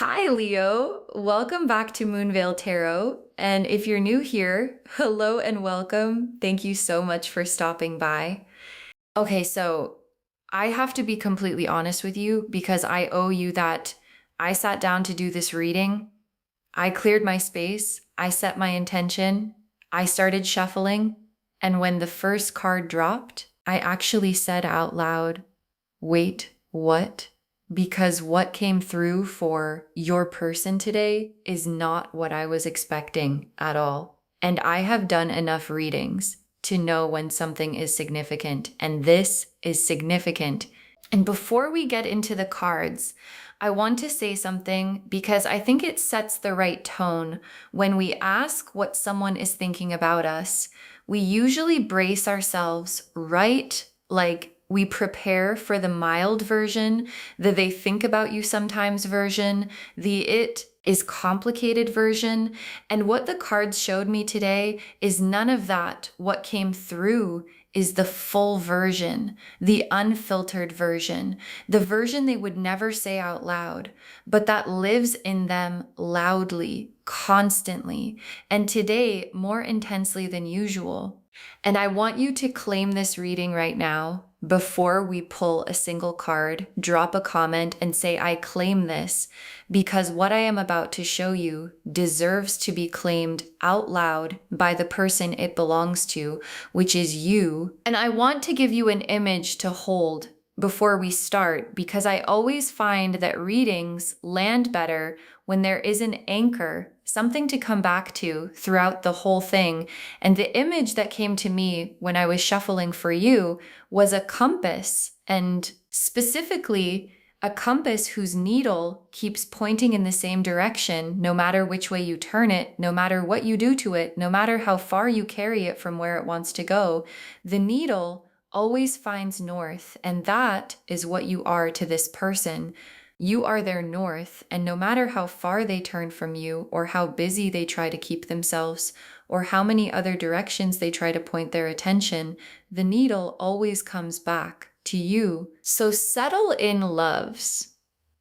Hi, Leo. Welcome back to Moonveil Tarot. And if you're new here, hello and welcome. Thank you so much for stopping by. Okay, so I have to be completely honest with you because I owe you that. I sat down to do this reading. I cleared my space. I set my intention. I started shuffling. And when the first card dropped, I actually said out loud, wait, what? Because what came through for your person today is not what I was expecting at all. And I have done enough readings to know when something is significant, and this is significant. And before we get into the cards, I want to say something because I think it sets the right tone. When we ask what someone is thinking about us, we usually brace ourselves right, like we prepare for the mild version, the they think about you sometimes version, the it is complicated version. And what the cards showed me today is none of that. What came through is the full version, the unfiltered version, the version they would never say out loud, but that lives in them loudly, constantly, and today more intensely than usual. And I want you to claim this reading right now before we pull a single card. Drop a comment and say, I claim this, because what I am about to show you deserves to be claimed out loud by the person it belongs to, which is you. And I want to give you an image to hold before we start, because I always find that readings land better when there is an anchor, something to come back to throughout the whole thing. And the image that came to me when I was shuffling for you was a compass, and specifically a compass whose needle keeps pointing in the same direction, no matter which way you turn it, no matter what you do to it, no matter how far you carry it from where it wants to go. The needle always finds north, and that is what you are to this person. You are their north, and no matter how far they turn from you, or how busy they try to keep themselves, or how many other directions they try to point their attention, the needle always comes back to you. So settle in, loves,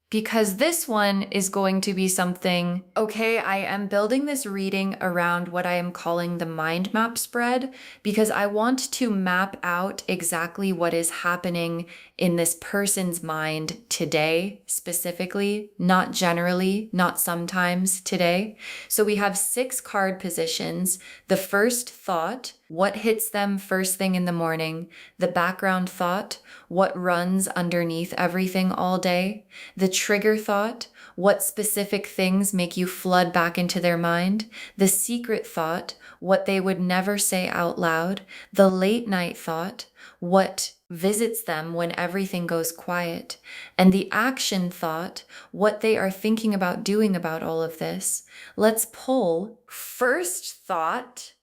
because this one is going to be something. Okay, I am building this reading around what I am calling the mind map spread, because I want to map out exactly what is happening in this person's mind today, specifically, not generally, not sometimes, today. So we have 6 card positions. The first thought, what hits them first thing in the morning. The background thought, what runs underneath everything all day. The trigger thought, what specific things make you flood back into their mind. The secret thought, what they would never say out loud. The late night thought, what visits them when everything goes quiet. And the action thought, what they are thinking about doing about all of this. Let's pull first thought,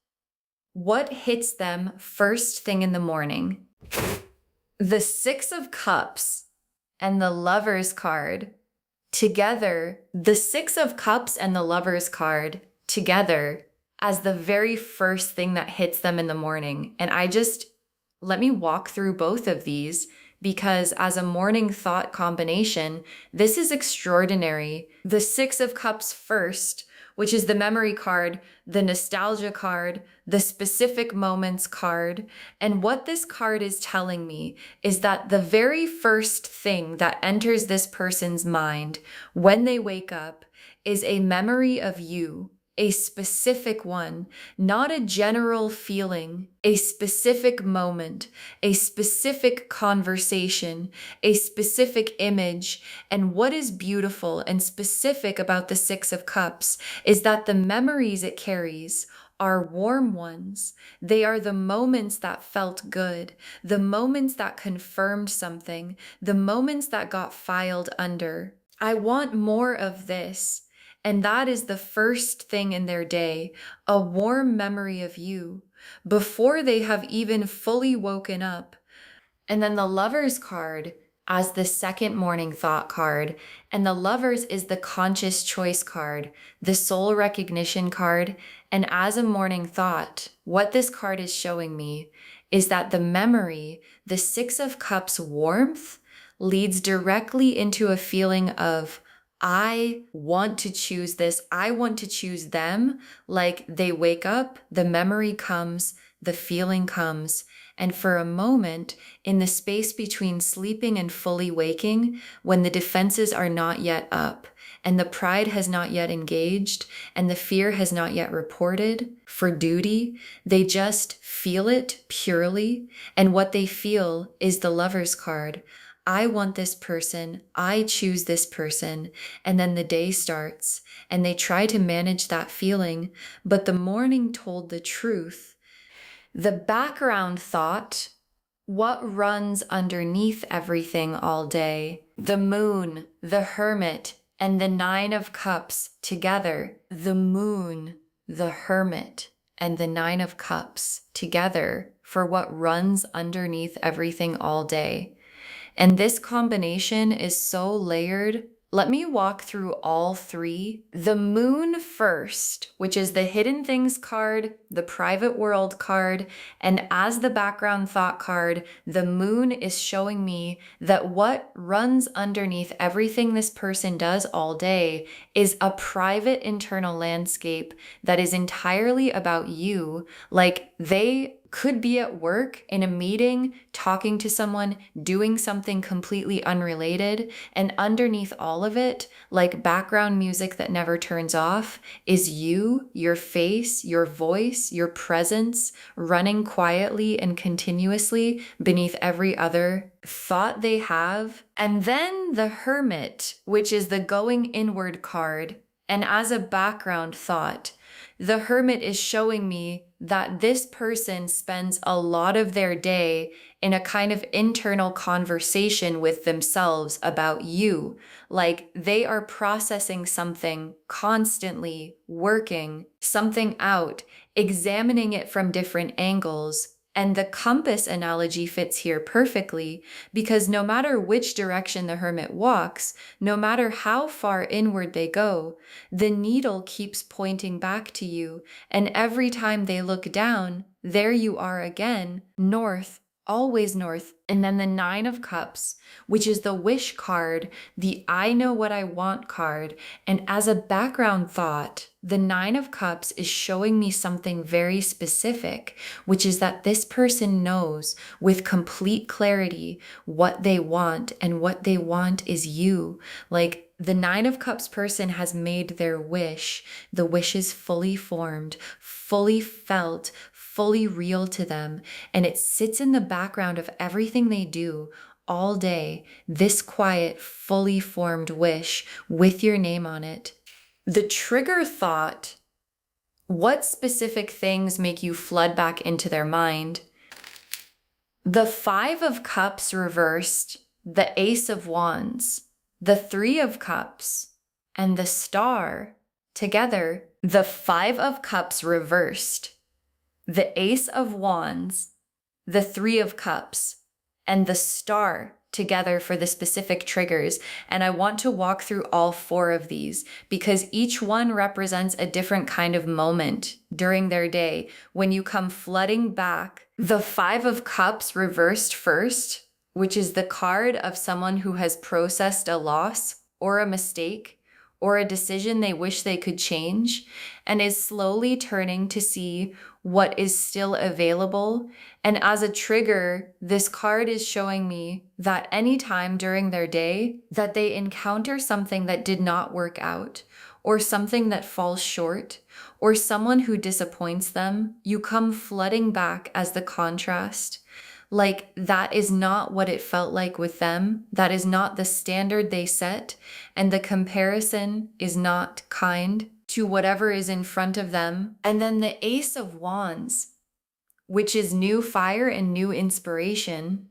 what hits them first thing in the morning. The 6 of Cups and the Lovers card together, the 6 of Cups and the Lovers card together as the very first thing that hits them in the morning. And let me walk through both of these, because as a morning thought combination, this is extraordinary. The 6 of Cups first, which is the memory card, the nostalgia card, the specific moments card. And what this card is telling me is that the very first thing that enters this person's mind when they wake up is a memory of you, a specific one, not a general feeling, a specific moment, a specific conversation, a specific image. And what is beautiful and specific about the 6 of Cups is that the memories it carries are warm ones. They are the moments that felt good, the moments that confirmed something, the moments that got filed under. I want more of this. And that is the first thing in their day, a warm memory of you before they have even fully woken up. And then the Lovers card as the second morning thought card. And the Lovers is the conscious choice card, the soul recognition card. And as a morning thought, what this card is showing me is that the memory, the 6 of Cups warmth, leads directly into a feeling of I want to choose this. I want to choose them. Like they wake up, the memory comes, the feeling comes. And for a moment, in the space between sleeping and fully waking, when the defenses are not yet up, and the pride has not yet engaged, and the fear has not yet reported for duty, they just feel it purely. And what they feel is the Lover's card. I want this person. I choose this person. And then the day starts, and they try to manage that feeling. But the morning told the truth. The background thought, what runs underneath everything all day? The moon, the hermit, and the 9 of Cups together. The moon, the hermit, and the 9 of Cups together for what runs underneath everything all day. And this combination is so layered. Let me walk through all 3. The moon first, which is the hidden things card, the private world card, and as the background thought card, the moon is showing me that what runs underneath everything this person does all day is a private internal landscape that is entirely about you. Like they could be at work in a meeting, talking to someone, doing something completely unrelated. And underneath all of it, like background music that never turns off, is you, your face, your voice, your presence running quietly and continuously beneath every other thought they have. And then the Hermit, which is the going inward card. And as a background thought, the Hermit is showing me that this person spends a lot of their day in a kind of internal conversation with themselves about you. Like they are processing something constantly, working something out, examining it from different angles. And the compass analogy fits here perfectly because no matter which direction the hermit walks, no matter how far inward they go, the needle keeps pointing back to you. And every time they look down, there you are again, north, always north. And then the 9 of Cups, which is the wish card, the I know what I want card. And as a background thought, the 9 of Cups is showing me something very specific, which is that this person knows with complete clarity what they want, and what they want is you. Like the 9 of Cups person has made their wish. The wish is fully formed, fully felt, fully real to them, and it sits in the background of everything they do all day, this quiet, fully formed wish with your name on it. The trigger thought, what specific things make you flood back into their mind? The 5 of Cups reversed, the Ace of Wands, the 3 of Cups, and the Star together. The 5 of Cups reversed, the Ace of Wands, the 3 of Cups, and the Star together for the specific triggers. And I want to walk through all 4 of these because each one represents a different kind of moment during their day when you come flooding back. The 5 of Cups reversed first, which is the card of someone who has processed a loss or a mistake or a decision they wish they could change, and is slowly turning to see what is still available. And as a trigger, this card is showing me that anytime during their day that they encounter something that did not work out, or something that falls short, or someone who disappoints them, you come flooding back as the contrast. Like that is not what it felt like with them. That is not the standard they set. And the comparison is not kind to whatever is in front of them. And then the Ace of Wands, which is new fire and new inspiration.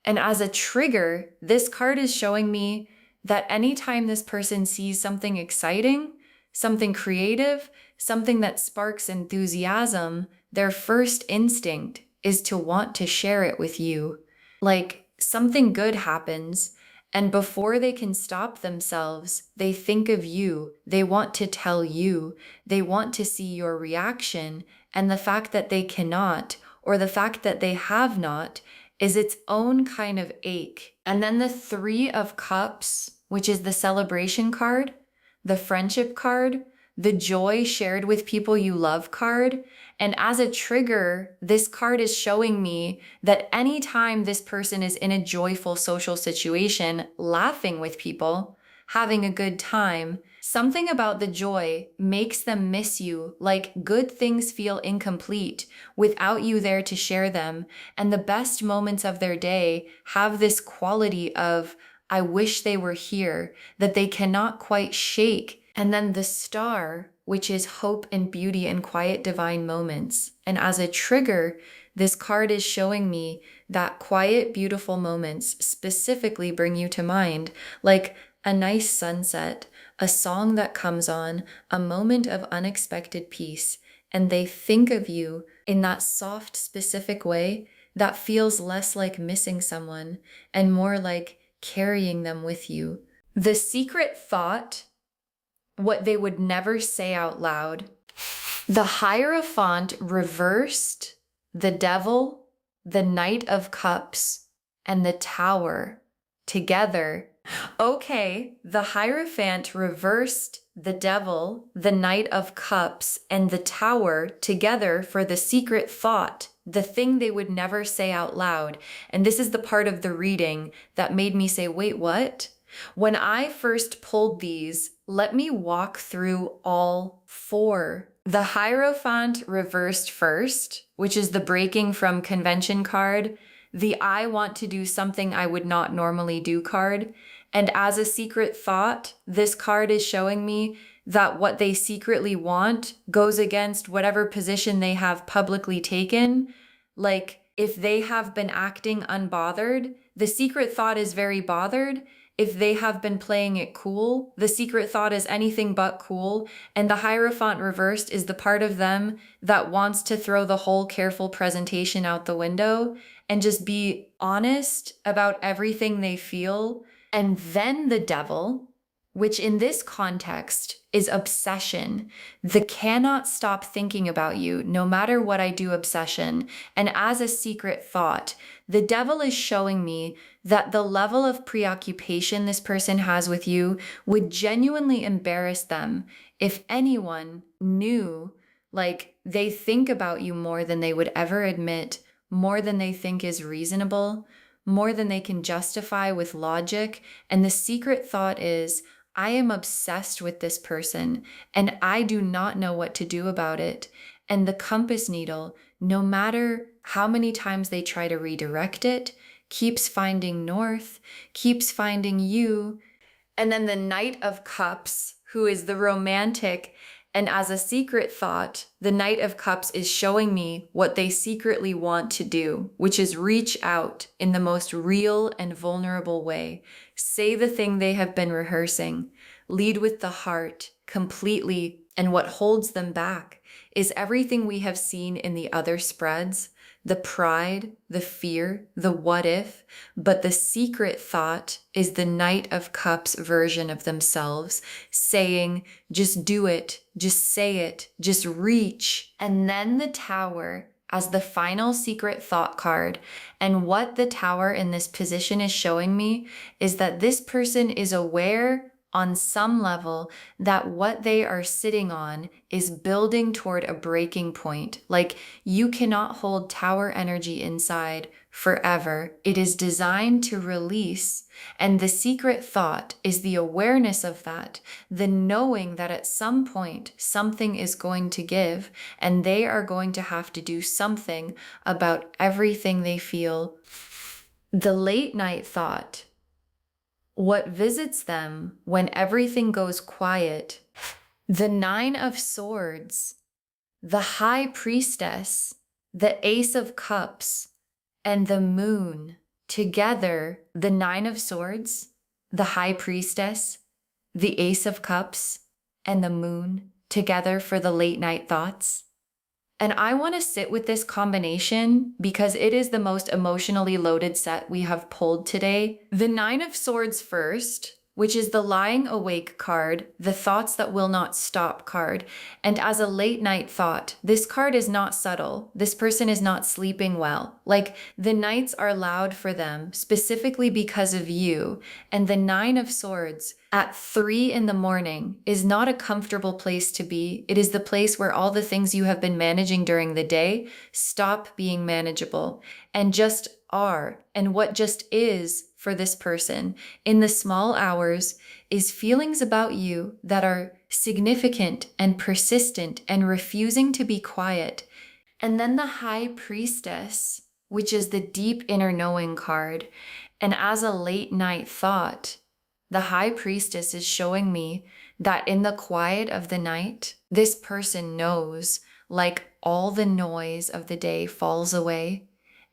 And as a trigger, this card is showing me that anytime this person sees something exciting, something creative, something that sparks enthusiasm, their first instinct is to want to share it with you. Like something good happens, and before they can stop themselves, they think of you. They want to tell you. They want to see your reaction. And the fact that they cannot, or the fact that they have not, is its own kind of ache. And then the 3 of Cups which is the celebration card, the friendship card, the joy shared with people you love card. And as a trigger, this card is showing me that anytime this person is in a joyful social situation, laughing with people, having a good time, something about the joy makes them miss you, like good things feel incomplete without you there to share them. And the best moments of their day have this quality of, I wish they were here, that they cannot quite shake. And then the star, which is hope and beauty and quiet divine moments. And as a trigger, this card is showing me that quiet, beautiful moments specifically bring you to mind, like a nice sunset, a song that comes on, a moment of unexpected peace. And they think of you in that soft, specific way that feels less like missing someone and more like carrying them with you. The secret thought, what they would never say out loud. The Hierophant reversed, the Devil, the Knight of Cups, and the Tower together. Okay, the Hierophant reversed, the Devil, the Knight of Cups, and the Tower together for the secret thought, the thing they would never say out loud. And this is the part of the reading that made me say, wait, what? When I first pulled these, let me walk through all four. The Hierophant reversed first, which is the breaking from convention card, the I want to do something I would not normally do card. And as a secret thought, this card is showing me that what they secretly want goes against whatever position they have publicly taken. Like if they have been acting unbothered, the secret thought is very bothered. If they have been playing it cool, the secret thought is anything but cool. And the Hierophant reversed is the part of them that wants to throw the whole careful presentation out the window and just be honest about everything they feel. And then the Devil, which in this context is obsession, the cannot stop thinking about you, no matter what I do obsession. And as a secret thought, the Devil is showing me that the level of preoccupation this person has with you would genuinely embarrass them if anyone knew, like they think about you more than they would ever admit, more than they think is reasonable, more than they can justify with logic. And the secret thought is, I am obsessed with this person and I do not know what to do about it. And the compass needle, no matter how many times they try to redirect it, keeps finding north, keeps finding you. And then the Knight of Cups, who is the romantic. And as a secret thought, the Knight of Cups is showing me what they secretly want to do, which is reach out in the most real and vulnerable way. Say the thing they have been rehearsing. Lead with the heart completely. And what holds them back is everything we have seen in the other spreads, the pride, the fear, the what if, but the secret thought is the Knight of Cups version of themselves, saying, just do it, just say it, just reach. And then the Tower as the final secret thought card. And what the Tower in this position is showing me is that this person is aware on some level that what they are sitting on is building toward a breaking point. Like you cannot hold Tower energy inside forever. It is designed to release. And the secret thought is the awareness of that, the knowing that at some point something is going to give and they are going to have to do something about everything they feel. The late night thought, what visits them when everything goes quiet, the Nine of Swords, the High Priestess, the Ace of Cups, and the Moon. Together, the Nine of Swords, the High Priestess, the Ace of Cups, and the Moon together for the late night thoughts. And I want to sit with this combination because it is the most emotionally loaded set we have pulled today. The Nine of Swords first, which is the lying awake card, the thoughts that will not stop card. And as a late night thought, this card is not subtle. This person is not sleeping well. Like the nights are loud for them specifically because of you. And the Nine of Swords at 3 in the morning is not a comfortable place to be. It is the place where all the things you have been managing during the day stop being manageable and just are. And what just is for this person in the small hours is feelings about you that are significant and persistent and refusing to be quiet. And then the High Priestess, which is the deep inner knowing card. And as a late night thought, the High Priestess is showing me that in the quiet of the night, this person knows, like all the noise of the day falls away,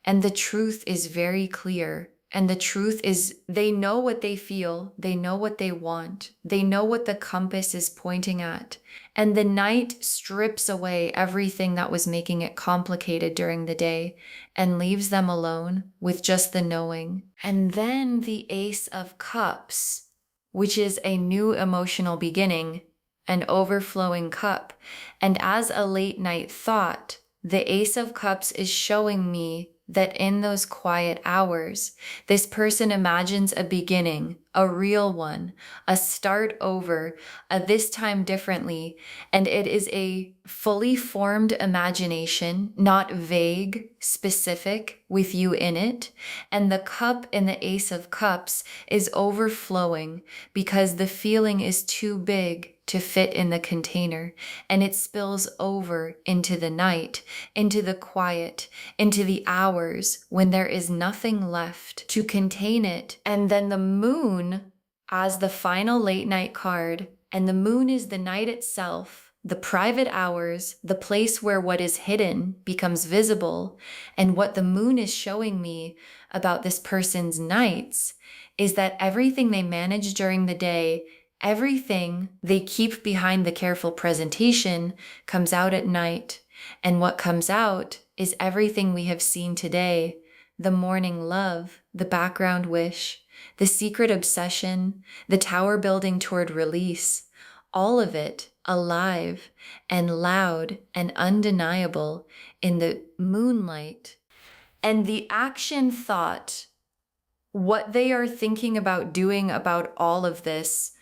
and the truth is very clear. And the truth is they know what they feel, they know what they want, they know what the compass is pointing at. And the night strips away everything that was making it complicated during the day and leaves them alone with just the knowing. And then the Ace of Cups, which is a new emotional beginning, an overflowing cup. And as a late night thought, the Ace of Cups is showing me that in those quiet hours, this person imagines a beginning, a real one, a start over, a this time differently, and it is a fully formed imagination, not vague, specific, with you in it. And the cup in the Ace of Cups is overflowing because the feeling is too big to fit in the container, and it spills over into the night, into the quiet, into the hours when there is nothing left to contain it. And then the moon as the final late night card, and the moon is the night itself, the private hours, the place where what is hidden becomes visible. And what the moon is showing me about this person's nights is that everything they manage during the day, everything they keep behind the careful presentation, comes out at night. And what comes out is everything we have seen today: the morning love, the background wish, the secret obsession, the tower building toward release, all of it alive and loud and undeniable in the moonlight. And the action thought, what they are thinking about doing about all of this: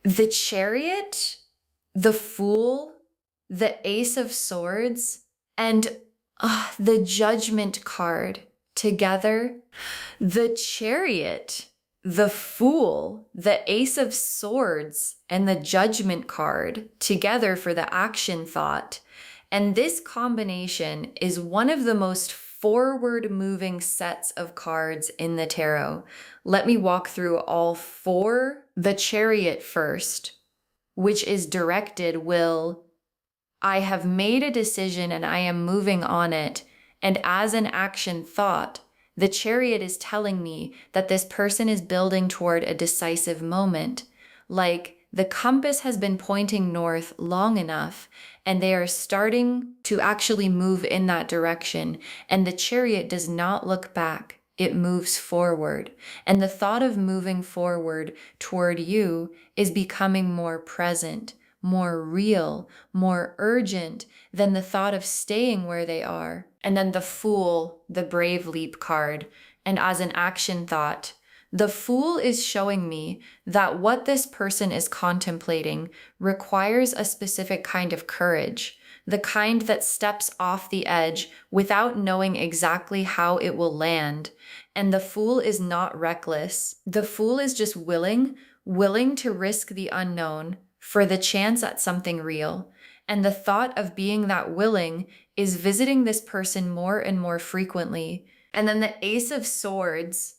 the Chariot, the Fool, the Ace of Swords, and the Judgment card together. The Chariot, the Fool, the Ace of Swords, and the Judgment card together for the action thought. And this combination is one of the most forward-moving sets of cards in the tarot. Let me walk through all four. The Chariot first, which is directed will, I have made a decision and I am moving on it. And as an action thought, the Chariot is telling me that this person is building toward a decisive moment. Like the compass has been pointing north long enough, and they are starting to actually move in that direction. And the Chariot does not look back. It moves forward. And the thought of moving forward toward you is becoming more present, more real, more urgent than the thought of staying where they are. And then the Fool, the Brave Leap card. And as an action thought, the Fool is showing me that what this person is contemplating requires a specific kind of courage, the kind that steps off the edge without knowing exactly how it will land. And the Fool is not reckless. The Fool is just willing to risk the unknown for the chance at something real. And the thought of being that willing is visiting this person more and more frequently. And then the Ace of Swords,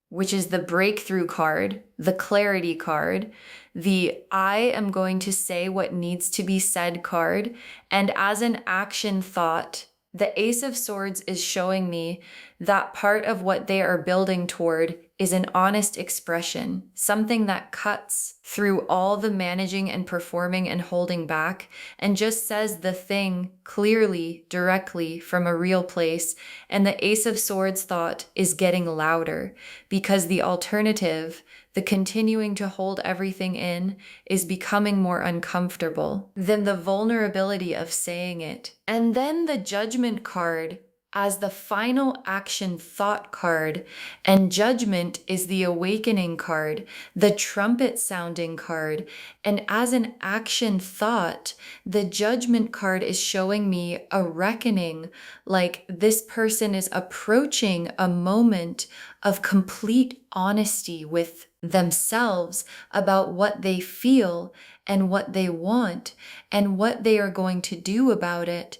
which is the breakthrough card, the clarity card, the I am going to say what needs to be said card. And as an action thought, the Ace of Swords is showing me that part of what they are building toward is an honest expression, something that cuts through all the managing and performing and holding back and just says the thing clearly, directly from a real place. And the Ace of Swords thought is getting louder because the alternative, the continuing to hold everything in, is becoming more uncomfortable than the vulnerability of saying it. And then the Judgment card as the final action thought card, and Judgment is the awakening card, the trumpet sounding card. And as an action thought, the Judgment card is showing me a reckoning, like this person is approaching a moment of complete honesty with themselves about what they feel and what they want and what they are going to do about it.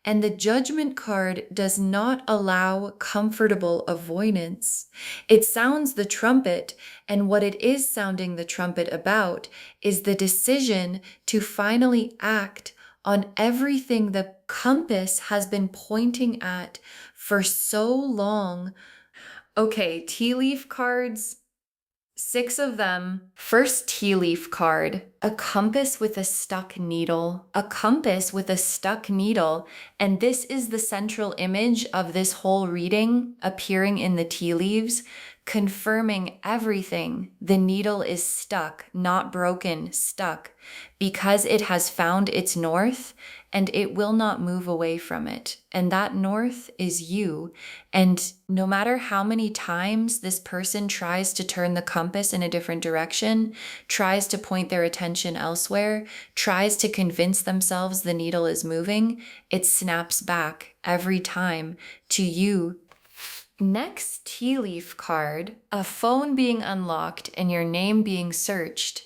And the Judgment card does not allow comfortable avoidance. It sounds the trumpet, and what it is sounding the trumpet about is the decision to finally act on everything the compass has been pointing at for so long. Okay, tea leaf cards. 6 of them. First tea leaf card, a compass with a stuck needle. A compass with a stuck needle. And this is the central image of this whole reading appearing in the tea leaves, confirming everything. The needle is stuck, not broken, stuck, because it has found its north and it will not move away from it. And that north is you. And no matter how many times this person tries to turn the compass in a different direction, tries to point their attention elsewhere, tries to convince themselves the needle is moving, it snaps back every time to you. Next tea leaf card, a phone being unlocked and your name being searched.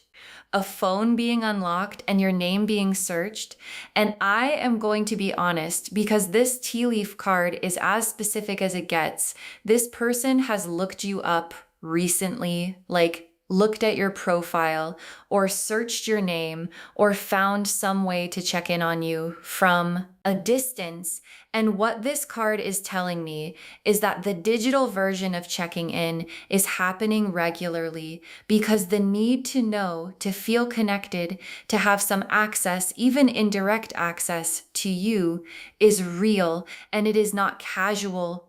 A phone being unlocked and your name being searched. And I am going to be honest, because this tea leaf card is as specific as it gets. This person has looked you up recently, like looked at your profile or searched your name or found some way to check in on you from a distance. And what this card is telling me is that the digital version of checking in is happening regularly because the need to know, to feel connected, to have some access, even indirect access to you is real, and it is not casual.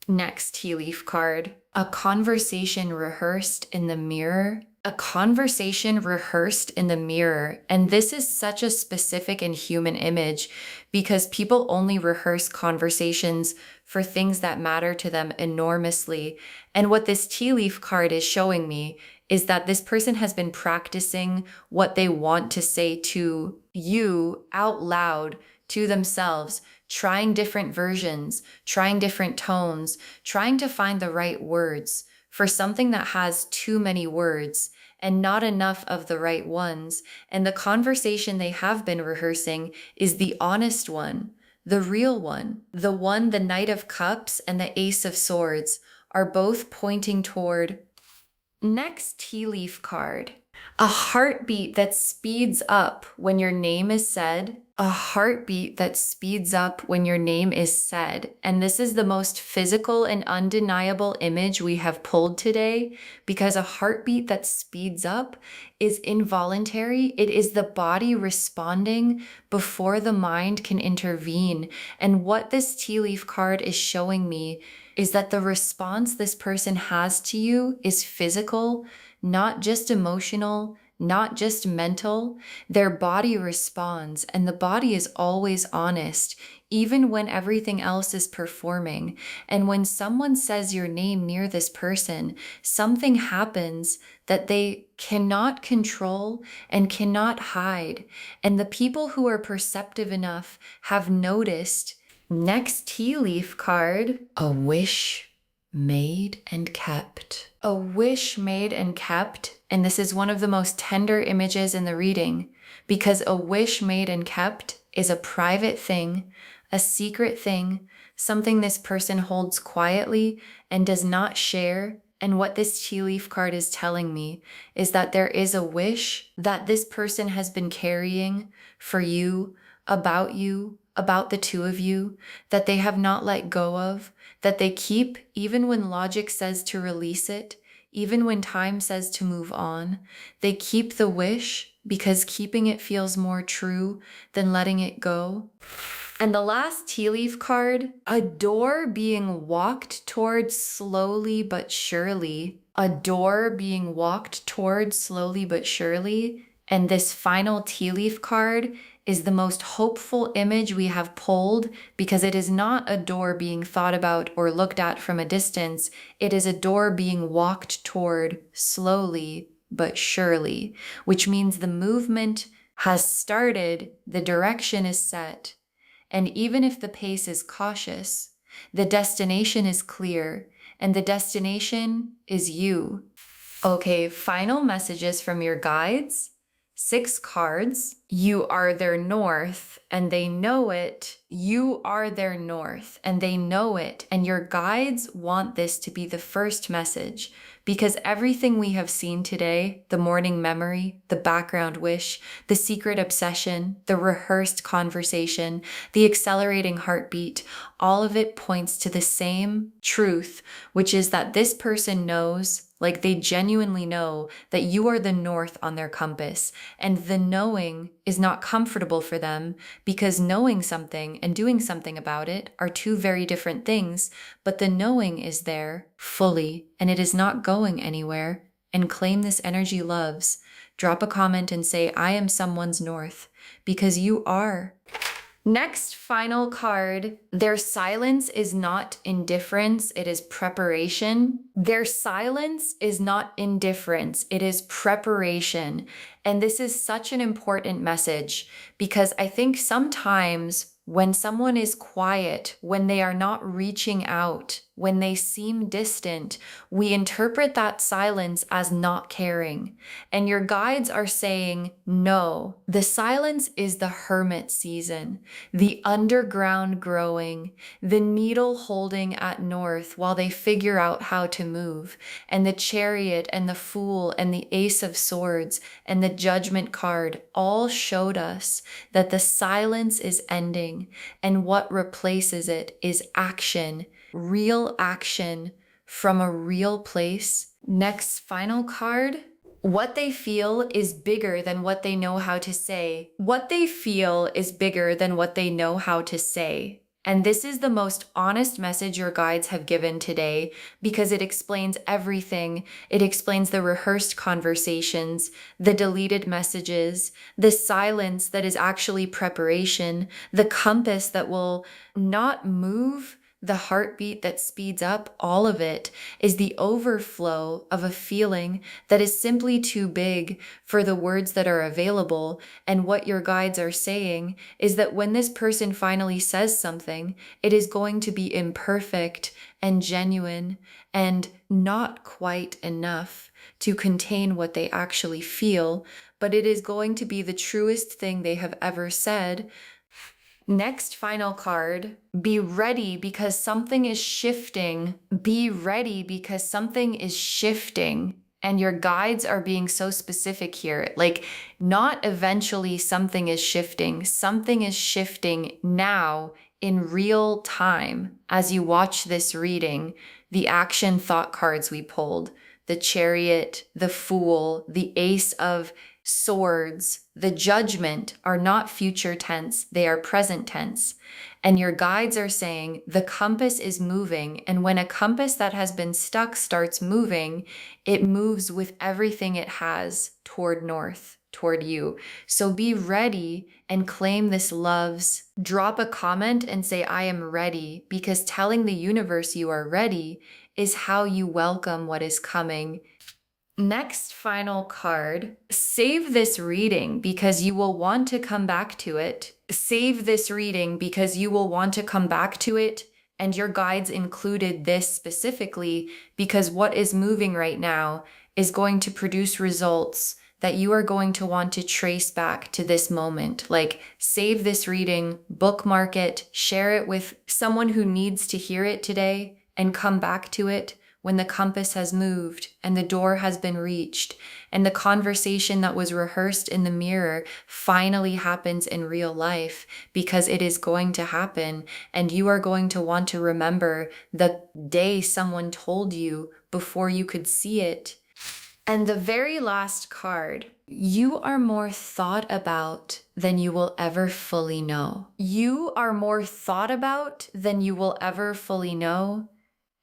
Next tea leaf card, a conversation rehearsed in the mirror. A conversation rehearsed in the mirror. And this is such a specific and human image because people only rehearse conversations for things that matter to them enormously. And what this tea leaf card is showing me is that this person has been practicing what they want to say to you out loud to themselves, trying different versions, trying different tones, trying to find the right words for something that has too many words and not enough of the right ones. And the conversation they have been rehearsing is the honest one, the real one, the one the Knight of Cups and the Ace of Swords are both pointing toward. Next tea leaf card, a heartbeat that speeds up when your name is said. A heartbeat that speeds up when your name is said. And this is the most physical and undeniable image we have pulled today because a heartbeat that speeds up is involuntary. It is the body responding before the mind can intervene. And what this tea leaf card is showing me is that the response this person has to you is physical, not just emotional, not just mental. Their body responds, and the body is always honest, even when everything else is performing. And when someone says your name near this person, something happens that they cannot control and cannot hide. And the people who are perceptive enough have noticed. Next tea leaf card, a wish made and kept. A wish made and kept. And this is one of the most tender images in the reading because a wish made and kept is a private thing, a secret thing, something this person holds quietly and does not share. And what this tea leaf card is telling me is that there is a wish that this person has been carrying for you, about the two of you, that they have not let go of, that they keep even when logic says to release it, even when time says to move on. They keep the wish because keeping it feels more true than letting it go. And the last tea leaf card, a door being walked towards slowly but surely. A door being walked towards slowly but surely. And this final tea leaf card is the most hopeful image we have pulled because it is not a door being thought about or looked at from a distance. It is a door being walked toward slowly but surely, which means the movement has started, the direction is set. And even if the pace is cautious, the destination is clear, and the destination is you. Okay, final messages from your guides. 6 cards. You are their north and they know it. You are their north and they know it. And your guides want this to be the first message because everything we have seen today, the morning memory, the background wish, the secret obsession, the rehearsed conversation, the accelerating heartbeat, all of it points to the same truth, which is that this person knows, like they genuinely know, that you are the north on their compass. And the knowing is not comfortable for them because knowing something and doing something about it are two very different things. But the knowing is there fully and it is not going anywhere. And claim this energy loves. Drop a comment and say, I am someone's north, because you are. Next, final card. Their silence is not indifference, it is preparation. Their silence is not indifference, it is preparation. And this is such an important message because I think sometimes when someone is quiet, when they are not reaching out, when they seem distant, we interpret that silence as not caring. And your guides are saying, no, the silence is the hermit season, the underground growing, the needle holding at north while they figure out how to move. And the chariot and the fool and the ace of swords and the judgment card all showed us that the silence is ending. And what replaces it is action, real action from a real place. Next, final card. What they feel is bigger than what they know how to say. What they feel is bigger than what they know how to say. And this is the most honest message your guides have given today because it explains everything. It explains the rehearsed conversations, the deleted messages, the silence that is actually preparation, the compass that will not move, the heartbeat that speeds up. All of it is the overflow of a feeling that is simply too big for the words that are available. And what your guides are saying is that when this person finally says something, it is going to be imperfect and genuine and not quite enough to contain what they actually feel, but it is going to be the truest thing they have ever said. Next, final card. Be ready because something is shifting. Be ready because something is shifting. And your guides are being so specific here. Like, not eventually something is shifting. Something is shifting now in real time. As you watch this reading, the action thought cards we pulled, the chariot, the fool, the ace of swords, the judgment are not future tense, they are present tense. And your guides are saying the compass is moving. And when a compass that has been stuck starts moving, it moves with everything it has toward north, toward you. So be ready and claim this loves. Drop a comment and say, I am ready, because telling the universe you are ready is how you welcome what is coming. Next, final card. Save this reading because you will want to come back to it. Save this reading because you will want to come back to it. And your guides included this specifically because what is moving right now is going to produce results that you are going to want to trace back to this moment. Like, save this reading, bookmark it, share it with someone who needs to hear it today, and come back to it when the compass has moved and the door has been reached and the conversation that was rehearsed in the mirror finally happens in real life, because it is going to happen. And you are going to want to remember the day someone told you before you could see it. And the very last card, you are more thought about than you will ever fully know. You are more thought about than you will ever fully know.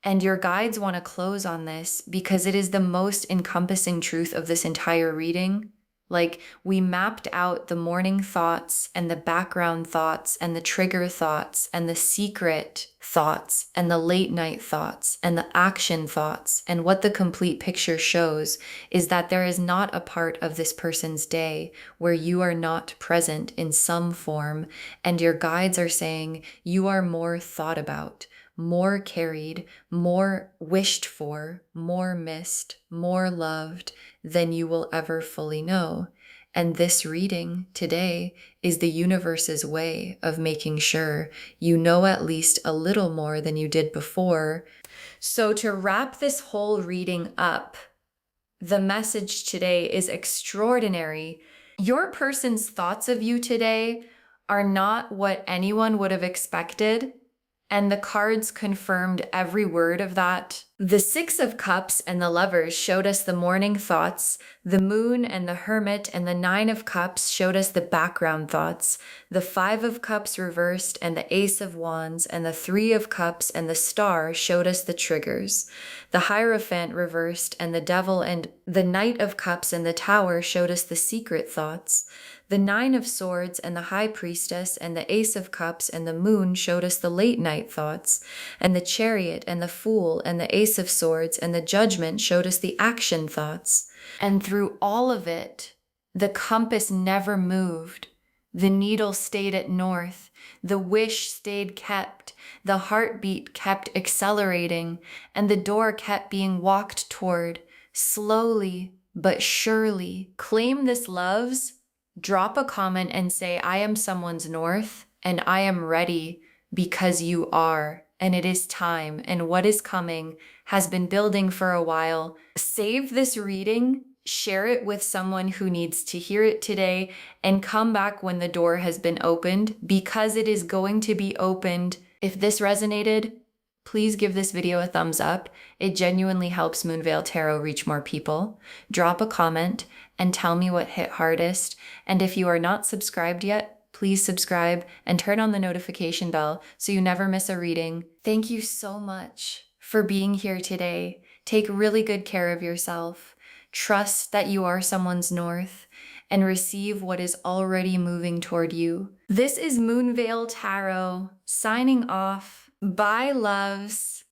And your guides want to close on this because it is the most encompassing truth of this entire reading. Like, we mapped out the morning thoughts and the background thoughts and the trigger thoughts and the secret thoughts and the late night thoughts and the action thoughts. And what the complete picture shows is that there is not a part of this person's day where you are not present in some form. And your guides are saying you are more thought about, more carried, more wished for, more missed, more loved than you will ever fully know. And this reading today is the universe's way of making sure you know at least a little more than you did before. So to wrap this whole reading up, the message today is extraordinary. Your person's thoughts of you today are not what anyone would have expected. And the cards confirmed every word of that. The Six of Cups and the Lovers showed us the morning thoughts. The Moon and the Hermit and the Nine of Cups showed us the background thoughts. The Five of Cups reversed and the Ace of Wands and the Three of Cups and the Star showed us the triggers. The Hierophant reversed and the Devil and the Knight of Cups and the Tower showed us the secret thoughts. The Nine of Swords and the High Priestess and the Ace of Cups and the Moon showed us the late night thoughts. And the Chariot and the Fool and the Ace of Swords and the Judgment showed us the action thoughts. And through all of it, the compass never moved. The needle stayed at north. The wish stayed kept. The heartbeat kept accelerating. And the door kept being walked toward, slowly but surely. Claim this, loves. Drop a comment and say, I am someone's north and I am ready because you are. And it is time. And what is coming has been building for a while. Save this reading, share it with someone who needs to hear it today, and come back when the door has been opened, because it is going to be opened. If this resonated, please give this video a thumbs up. It genuinely helps Moonveil Tarot reach more people. Drop a comment and tell me what hit hardest. And if you are not subscribed yet, please subscribe and turn on the notification bell so you never miss a reading. Thank you so much for being here today. Take really good care of yourself. Trust that you are someone's north and receive what is already moving toward you. This is Moonveil Tarot signing off. Bye, loves.